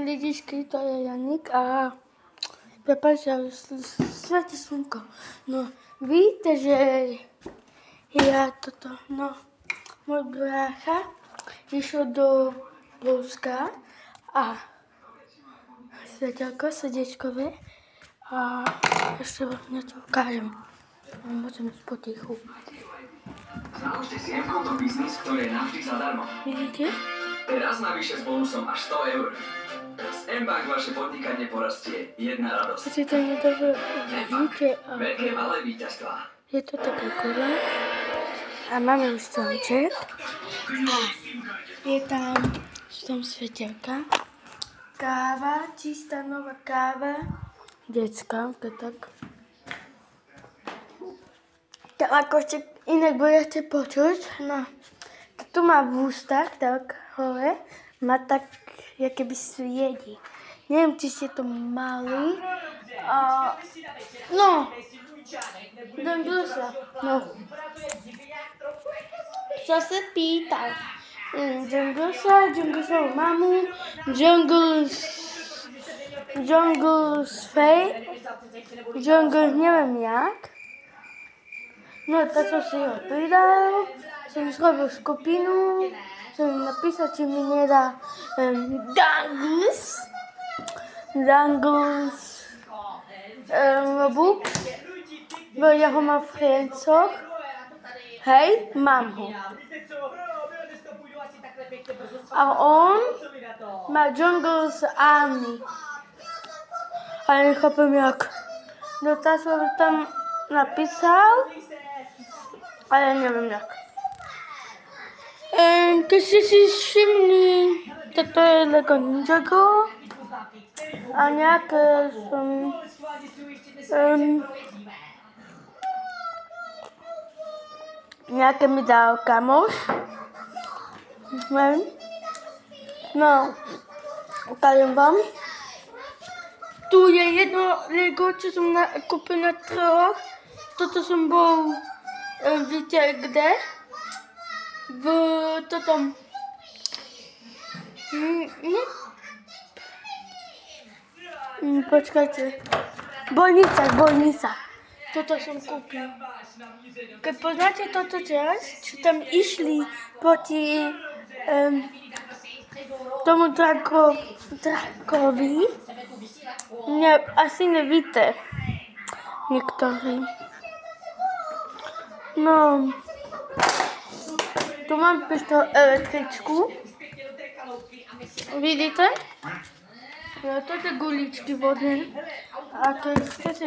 lidičky, to je Janik a Pepa, že svieti slnko. No, víte, že ja môj brácha išiel do Polska a svetelko srdiečkové a ešte vám niečo ukážem. Môžem ísť potichu. Založte si M-konto biznis, ktoré je navždy zadarmo. Vidíte? Teraz navyše s bonusom až 100 eur. S M-Bank vaše podnikanie porastie jedna radosť. Si to nedobre vidíte. Veľké malé víťazstvá. Je to také kole a máme už stromček. A sú tam svetelka. Káva, čistá nová káva. Decka, to tak. Tak ako ešte inak budete počuť, no. Tu má v ústach, tak hore, má tak, keby svieti. Neviem, či ste to mali. No. Džunglusa. No. Čo sa pýtal? Džunglusovú mamu, Džunglus neviem jak. No, tak som si ho pridal, som zrobil skupinu, som napísal, či mi nedá Dangles Books, bo ja ho mám v Friendsoch. Hej, mám ho. A on má Jungles Army. Ale nechápem jak. No, tak som tam napísal, ale neviem jak. Keď ste si všimli, toto je Lego Ninjago a nejaké nejaké mi dal kamoš. No, ukážem vám. Tu je jedno Lego, čo som kúpil na trhoch. Toto som bol, víte kde? V totom. Počkajte. Bojnica. Toto som kúpil. Keď poznáte toto časť, čo tam išli proti tomu drakovi, asi nevíte niektorí. No, tu mám pištol električku. Vidíte? No, toto guličky vodné. A keď chcete